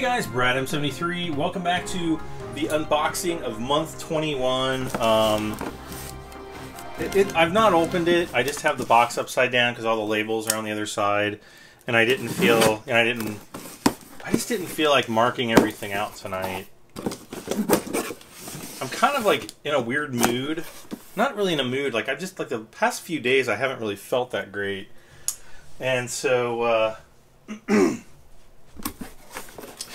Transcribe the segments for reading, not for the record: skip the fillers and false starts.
Hey guys, Brad M73. Welcome back to the unboxing of month 21. I've not opened it. I just have the box upside down because all the labels are on the other side, and I just didn't feel like marking everything out tonight. I'm kind of like in a weird mood. Not really in a mood. Like the past few days, I haven't really felt that great, and so.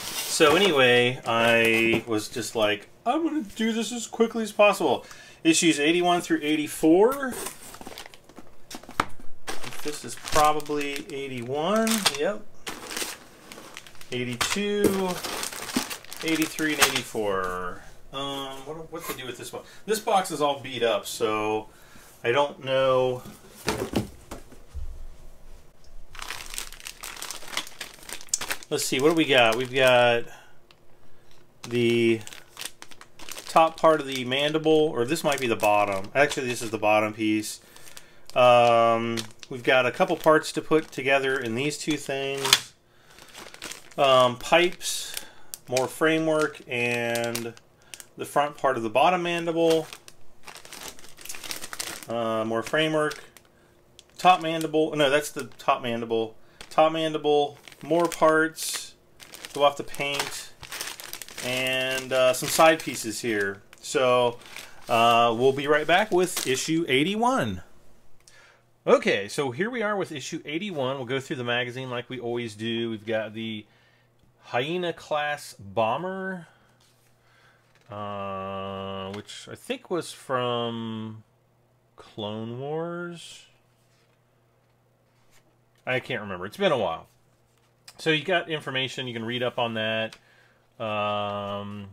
So anyway, I was just like, I'm going to do this as quickly as possible. Issues 81 through 84. This is probably 81. Yep. 82, 83, and 84. What to do with this one? This box is all beat up, so I don't know. Let's see, what do we got? We've got the top part of the mandible, or this might be the bottom. Actually, this is the bottom piece. We've got a couple parts to put together in these two things. Pipes, more framework, and the front part of the bottom mandible. More framework. Top mandible. No, that's the top mandible. Top mandible. More parts, go off the paint, and some side pieces here. So we'll be right back with issue 81. Okay, so here we are with issue 81. We'll go through the magazine like we always do. We've got the Hyena class bomber, which I think was from Clone Wars. I can't remember. It's been a while. So you got information, you can read up on that. Now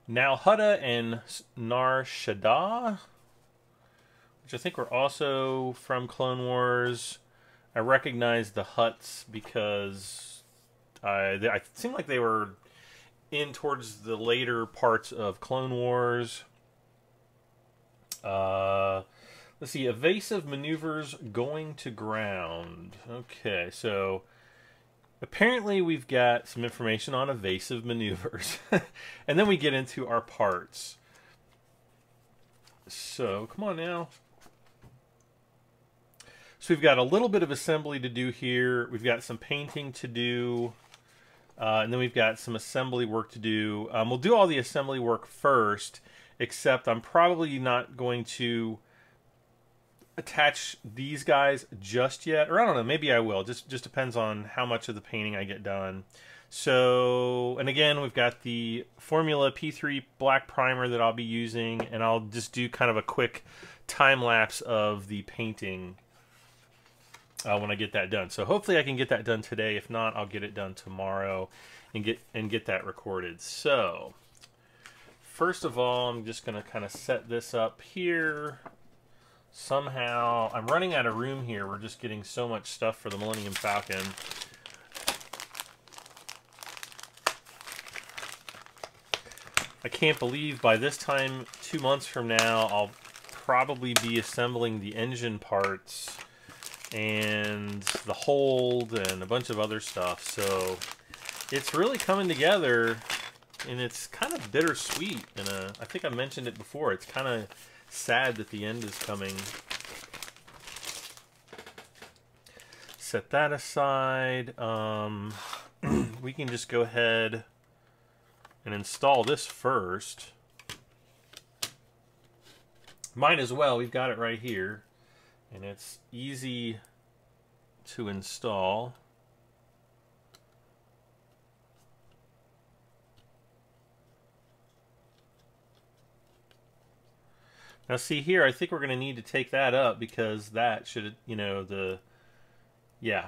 Hutta and Nar Shaddaa, which I think were also from Clone Wars. I recognize the Hutts because I seemed like they were in towards the later parts of Clone Wars. Let's see, evasive maneuvers going to ground. Okay, so apparently we've got some information on evasive maneuvers. And then we get into our parts. So, come on now. So we've got a little bit of assembly to do here. We've got some painting to do. And then we've got some assembly work to do. We'll do all the assembly work first, except I'm probably not going to attach these guys just yet, or I don't know, maybe I will. Just depends on how much of the painting I get done. So, and again, we've got the Formula P3 black primer that I'll be using, and I'll just do kind of a quick time lapse of the painting when I get that done. So hopefully I can get that done today. If not, I'll get it done tomorrow and get that recorded. So first of all, I'm just going to kind of set this up here. Somehow, I'm running out of room here. We're just getting so much stuff for the Millennium Falcon. I can't believe by this time, 2 months from now, I'll probably be assembling the engine parts and the hold and a bunch of other stuff. So it's really coming together, and it's kind of bittersweet. And I think I mentioned it before. It's kind of sad that the end is coming. Set that aside. We can just go ahead and install this first. Might as well. We've got it right here, and it's easy to install. Now see here, I think we're going to need to take that up because that should, yeah.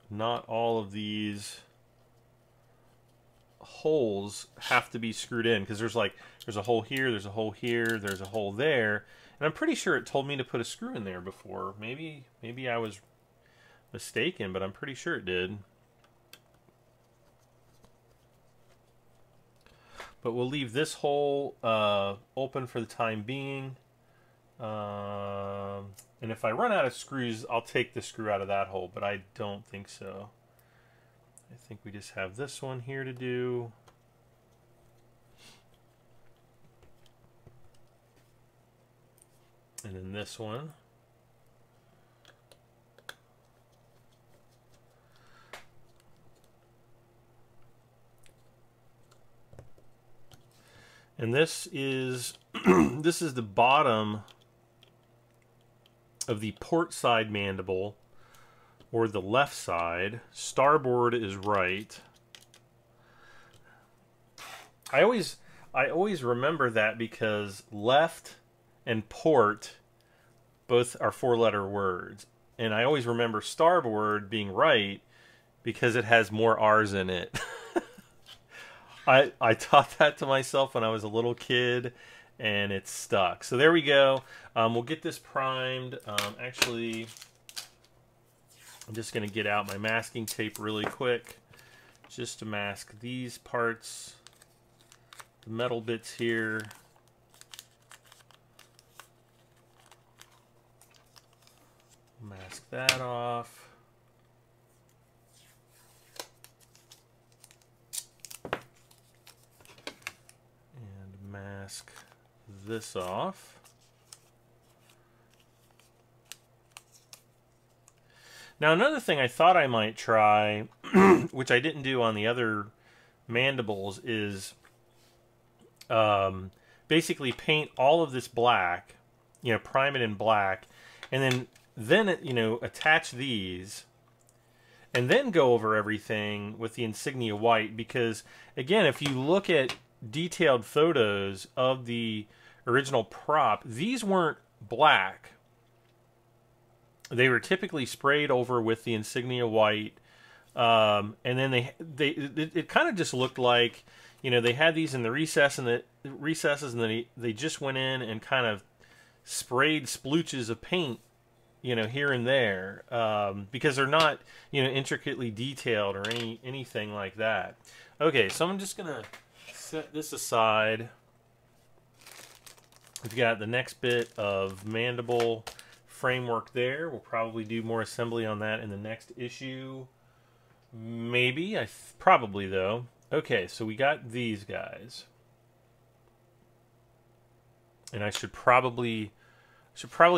Not all of these holes have to be screwed in because there's a hole here, there's a hole here, there's a hole there. And I'm pretty sure it told me to put a screw in there before. Maybe I was mistaken, but I'm pretty sure it did. But we'll leave this hole open for the time being. And if I run out of screws, I'll take the screw out of that hole, but I don't think so. I think we just have this one here to do. And then this one. And this is this is the bottom of the port side mandible, or the left side. Starboard is right. I always remember that because left and port both are 4-letter words, and I always remember starboard being right because it has more R's in it. I taught that to myself when I was a little kid, and it stuck. So there we go. We'll get this primed. Actually, I'm just going to get out my masking tape really quick just to mask these parts, the metal bits here. Mask that off. And mask this off. Now another thing I thought I might try, which I didn't do on the other mandibles, is basically paint all of this black, prime it in black, and then attach these, and then go over everything with the insignia white. Because again, if you look at detailed photos of the original prop, these weren't black. They were typically sprayed over with the insignia white, and then it kind of just looked like, they had these in the recesses, and then they just went in and kind of sprayed splooches of paint, here and there, because they're not, intricately detailed or anything like that. Okay, so I'm just gonna set this aside. We've got the next bit of mandible framework there. We'll probably do more assembly on that in the next issue. Maybe. Probably, though. Okay, so we got these guys. And I should probably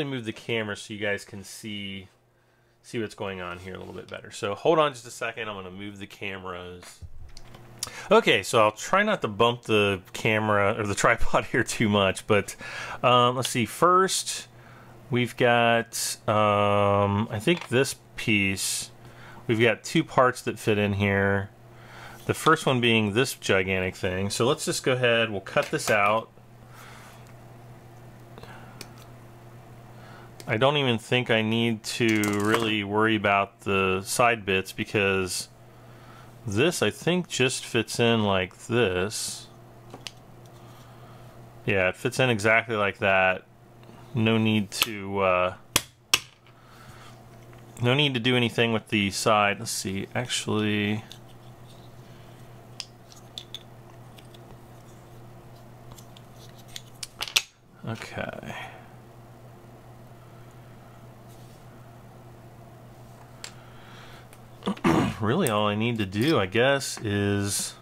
move the camera so you guys can see what's going on here a little bit better. So hold on just a second. I'm going to move the cameras. Okay, so I'll try not to bump the camera or the tripod here too much, but let's see. First, we've got, I think this piece, we've got two parts that fit in here. The first one being this gigantic thing. So let's just go ahead, we'll cut this out. I don't even think I need to really worry about the side bits, because this, I think, just fits in like this. Yeah, it fits in exactly like that. No need to do anything with the side. Let's see, actually, okay. Really, all I need to do, I guess, is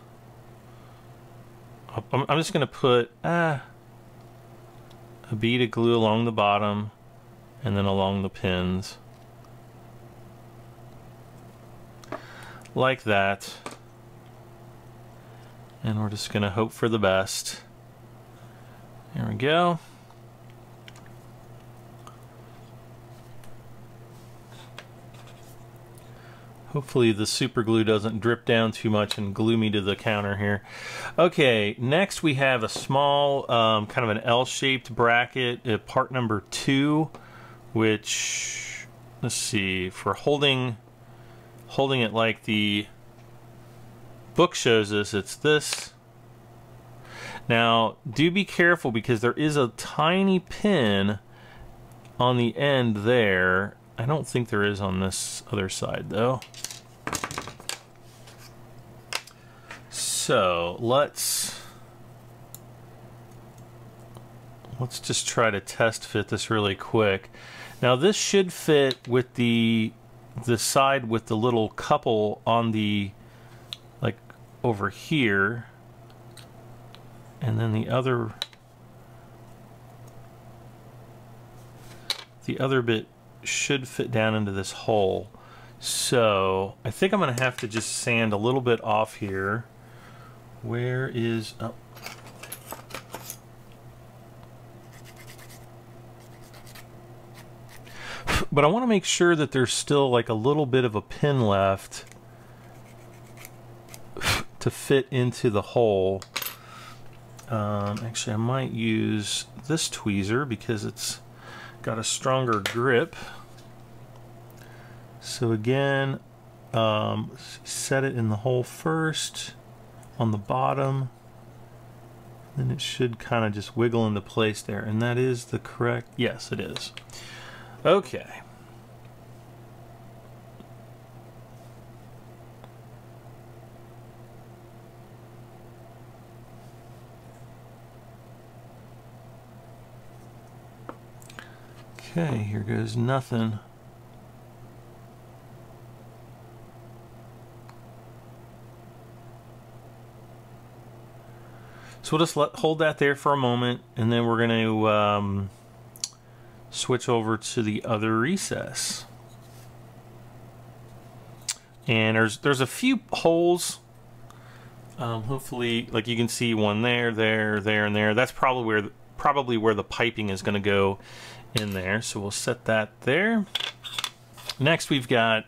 I'm just going to put a bead of glue along the bottom and then along the pins. Like that. And we're just going to hope for the best. There we go. Hopefully the super glue doesn't drip down too much and glue me to the counter here. Okay, next we have a small kind of an L-shaped bracket, part number 2, which, let's see, for holding it like the book shows us, it's this. Now, do be careful because there is a tiny pin on the end there. I don't think there is on this other side, though. So let's just try to test fit this really quick. Now this should fit with the side with the little couple on the over here, and then the other bit should fit down into this hole. So I think I'm gonna have to just sand a little bit off here. Where is, oh. But I want to make sure that there's still like a little bit of a pin left to fit into the hole. Actually, I might use this tweezer because it's got a stronger grip. So again, set it in the hole first on the bottom. Then it should kind of just wiggle into place there. And that is the correct, yes, it is. Okay. Okay, here goes nothing. So we'll just hold that there for a moment, and then we're going to switch over to the other recess. And there's a few holes. Hopefully, like you can see one there, and there. That's probably where the piping is going to go in there. So we'll set that there. Next, we've got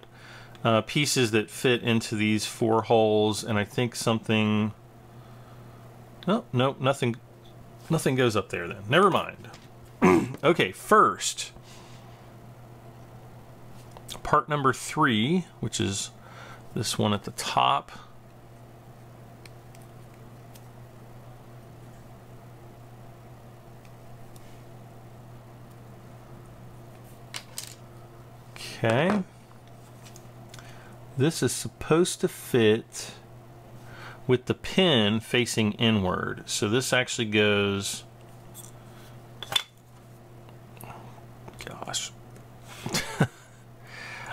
pieces that fit into these 4 holes, and I think something. Oh, no, nothing goes up there then. Never mind. Okay, first, part number 3, which is this one at the top. Okay. This is supposed to fit with the pin facing inward. So this actually goes, gosh.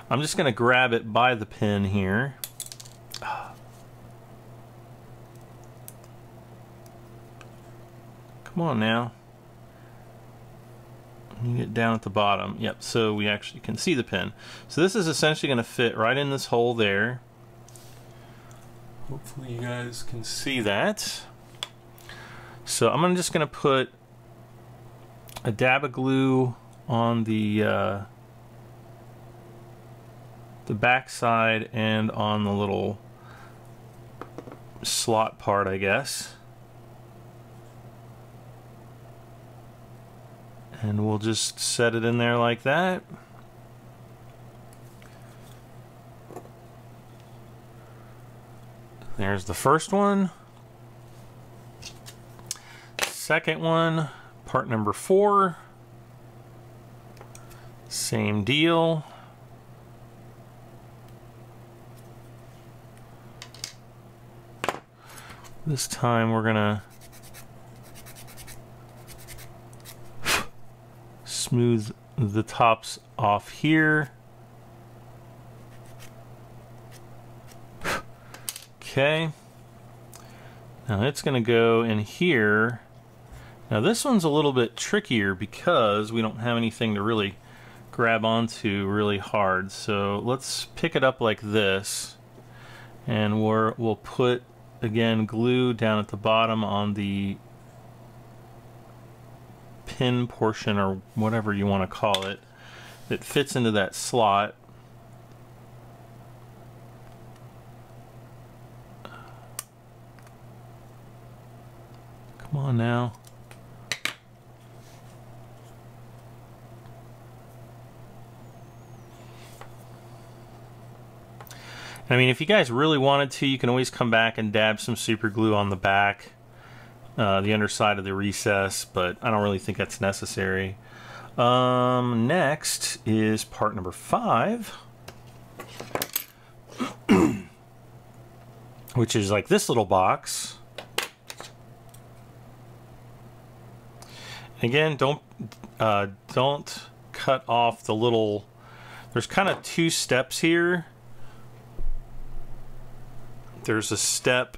I'm just gonna grab it by the pin here. Come on now. You get down at the bottom. Yep, so we actually can see the pin. So this is essentially gonna fit right in this hole there. Hopefully you guys can see that. So I'm just going to put a dab of glue on the back side and on the little slot part, I guess. And we'll just set it in there like that. There's the first one. Second one, part number 4. Same deal. This time we're gonna smooth the tops off here. Okay, now it's going to go in here. Now this one's a little bit trickier because we don't have anything to really grab onto really hard. So let's pick it up like this, and we'll put, again, glue down at the bottom on the pin portion, or whatever you want to call it, that fits into that slot. Come on now. I mean, if you guys really wanted to, you can always come back and dab some super glue on the back, the underside of the recess, but I don't really think that's necessary. Next is part number 5, which is like this little box. Again, don't cut off the little, there's kind of 2 steps here. There's a step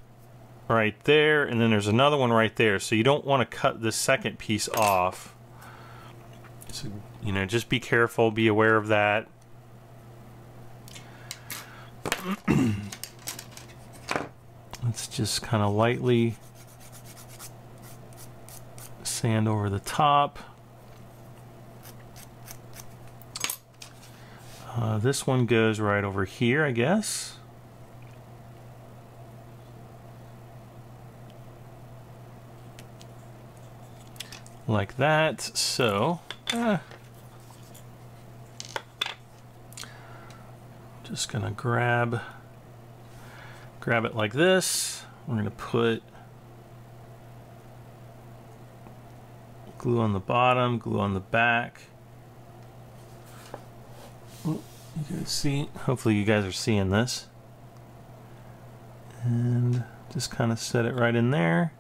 right there, and then there's another one right there. So you don't want to cut this second piece off. So, you know, just be careful, be aware of that. Let's just kind of lightly sand over the top. This one goes right over here, I guess. Like that. So, just gonna grab it like this. We're gonna put glue on the bottom, glue on the back. Oh, you guys see? Hopefully you guys are seeing this. And just kind of set it right in there.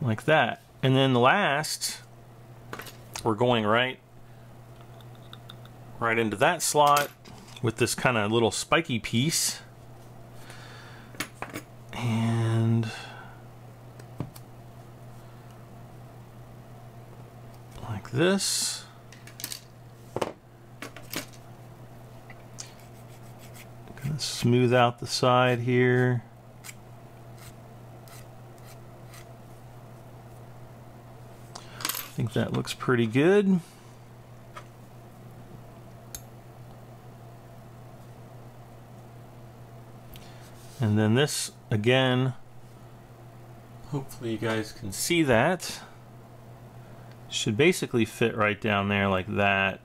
Like that. And then the last, we're going right into that slot with this kind of little spiky piece. And like this. Gonna smooth out the side here. I think that looks pretty good. And then this, again, hopefully you guys can see that. Should basically fit right down there like that.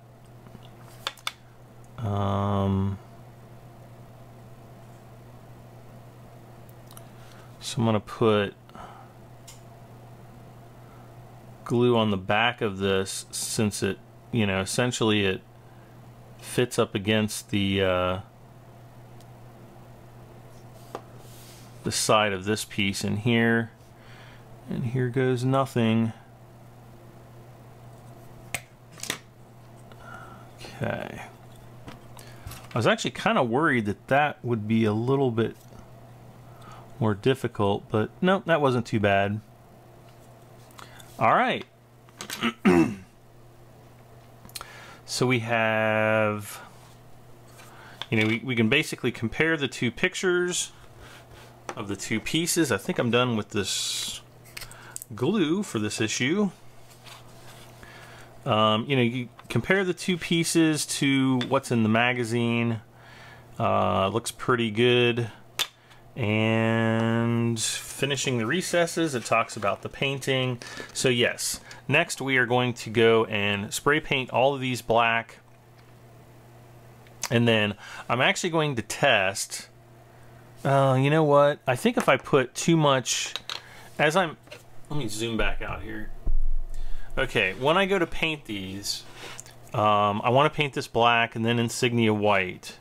So I'm gonna put glue on the back of this, since it, you know, essentially it fits up against the side of this piece in here, and here goes nothing. Okay. I was actually kind of worried that that would be a little bit more difficult, but no, that wasn't too bad. All right. So we have, you know, we can basically compare the two pictures of the two pieces. I think I'm done with this glue for this issue. You know, you compare the two pieces to what's in the magazine. Looks pretty good. And finishing the recesses, it talks about the painting. So yes, next we are going to go and spray paint all of these black. And then I'm actually going to test. You know what? I think if I put too much, let me zoom back out here. Okay, when I go to paint these, I want to paint this black and then insignia white.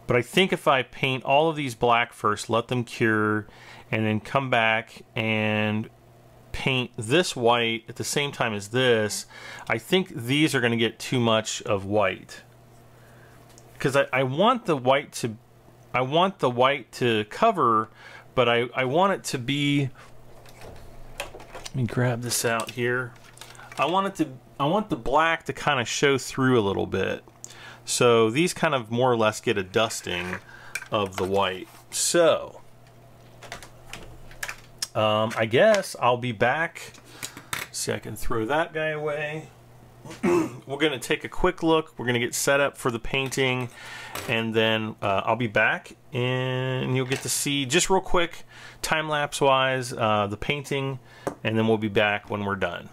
But I think if I paint all of these black first, let them cure, and then come back and paint this white at the same time as this, I think these are going to get too much of white. Because I want the white to cover, but I want it to be, let me grab this out here. I want the black to kind of show through a little bit. So these kind of more or less get a dusting of the white. So I guess I'll be back. See, I can throw that guy away. We're gonna take a quick look. We're gonna get set up for the painting, and then I'll be back and you'll get to see, just real quick, time-lapse wise, the painting, and then we'll be back when we're done.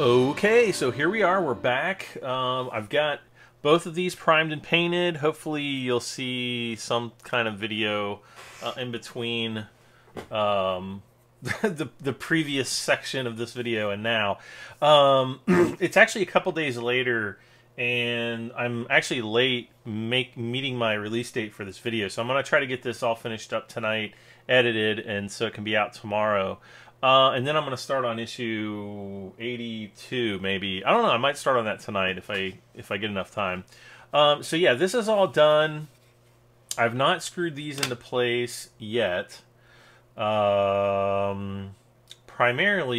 Okay, so here we are, we're back. I've got both of these primed and painted. Hopefully you'll see some kind of video in between the previous section of this video and now. It's actually a couple days later, and I'm actually late meeting my release date for this video, so I'm going to try to get this all finished up tonight, edited, and so it can be out tomorrow. And then I'm going to start on issue 82, maybe. I don't know. I might start on that tonight if I get enough time. So yeah, this is all done. I've not screwed these into place yet. Primarily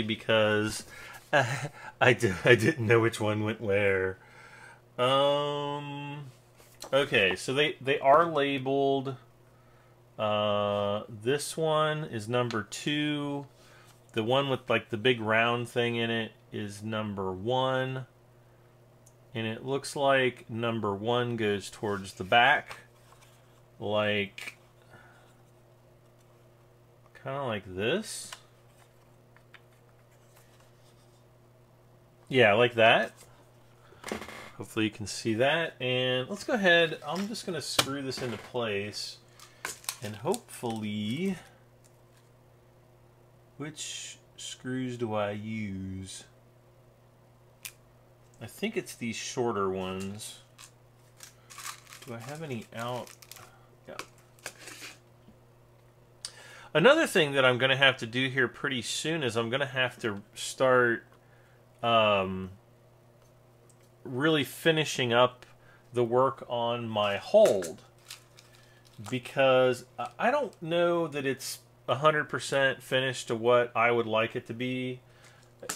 because I didn't know which one went where. Okay, so they are labeled. This one is number 2. The one with like the big round thing in it is number 1. And it looks like number 1 goes towards the back. Like, kind of like this. Yeah, like that. Hopefully you can see that. And let's go ahead. I'm just going to screw this into place. And hopefully... Which screws do I use? I think it's these shorter ones. Do I have any out? Yeah. Another thing that I'm going to have to do here pretty soon is I'm going to have to start really finishing up the work on my hold, because I don't know that it's 100% finished to what I would like it to be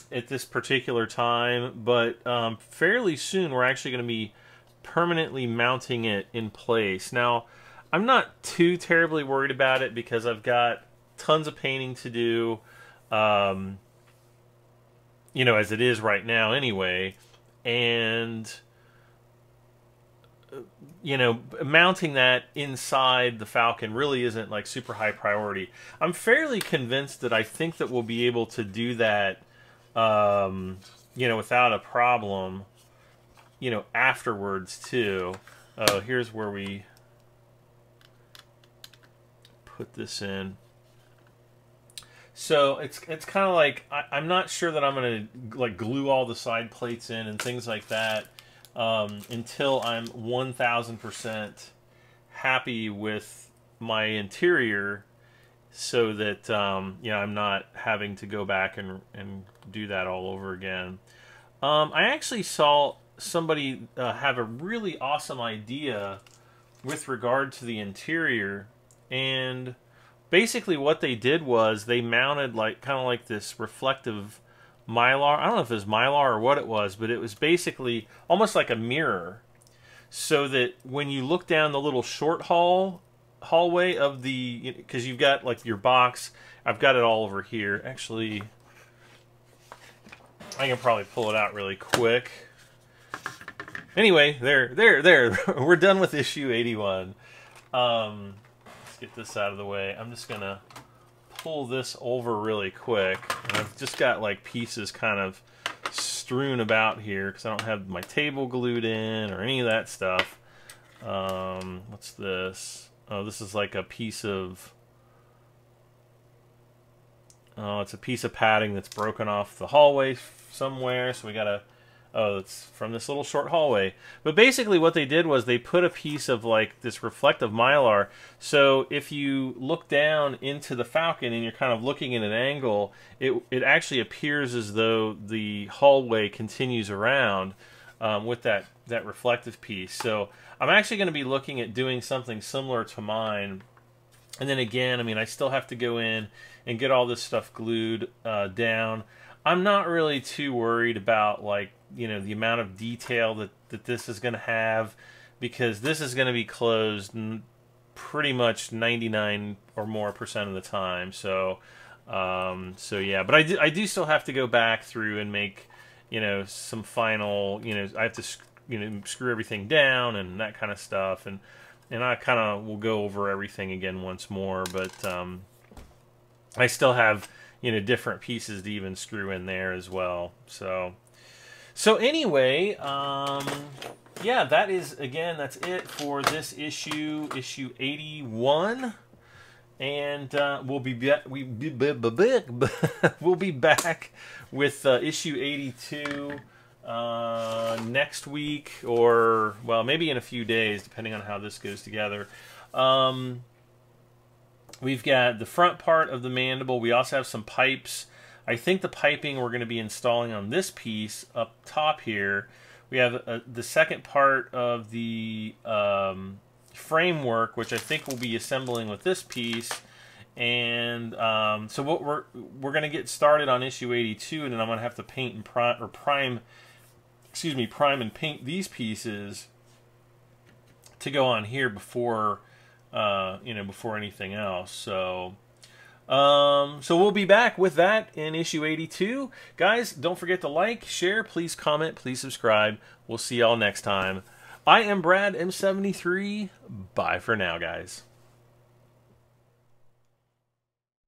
at this particular time, but fairly soon we're actually going to be permanently mounting it in place. Now, I'm not too terribly worried about it because I've got tons of painting to do, you know, as it is right now anyway, and you know, mounting that inside the Falcon really isn't like super high priority. I'm fairly convinced that I think that we'll be able to do that, you know, without a problem, you know, afterwards too. Oh, here's where we put this in. So it's kind of like, I'm not sure that I'm going to like glue all the side plates in and things like that. Until I'm 1000% happy with my interior, so that you know, I'm not having to go back and do that all over again. I actually saw somebody have a really awesome idea with regard to the interior, and basically what they did was they mounted like kind of like this reflective Mylar. I don't know if it was Mylar or what it was, but it was basically almost like a mirror, so that when you look down the little short hallway of the, because you've got like your box, I've got it all over here. Actually, I can probably pull it out really quick. Anyway, there. We're done with issue 81. Let's get this out of the way. I'm just gonna pull this over really quick. And I've just got like pieces kind of strewn about here because I don't have my table glued in or any of that stuff. What's this? Oh, this is like a piece of... Oh, it's a piece of padding that's broken off the hallway somewhere, so we gotta... Oh, it's from this little short hallway. But basically what they did was they put a piece of like this reflective Mylar, so if you look down into the Falcon and you're kind of looking at an angle, it actually appears as though the hallway continues around with that reflective piece. So I'm actually going to be looking at doing something similar to mine. And then again, I mean, I still have to go in and get all this stuff glued down. I'm not really too worried about, like, you know, the amount of detail that this is going to have, because this is going to be closed pretty much 99 or more % of the time. So, so yeah, but I do still have to go back through and make, you know, some final, you know, I have to, you know, screw everything down and that kind of stuff, and I kind of will go over everything again once more, but I still have, you know, different pieces to even screw in there as well. So anyway, yeah, that is, again, that's it for this issue 81. And we'll be we'll be back with issue 82 next week, or well, maybe in a few days, depending on how this goes together. We've got the front part of the mandible. We also have some pipes. I think the piping we're going to be installing on this piece up top here. We have the second part of the framework, which I think we'll be assembling with this piece. And so what we're going to get started on issue 82, and then I'm going to have to paint and prime and paint these pieces to go on here before before anything else. So we'll be back with that in issue 82. Guys, don't forget to like, share, please comment, please subscribe. We'll see y'all next time. I am Brad M73. Bye for now, guys.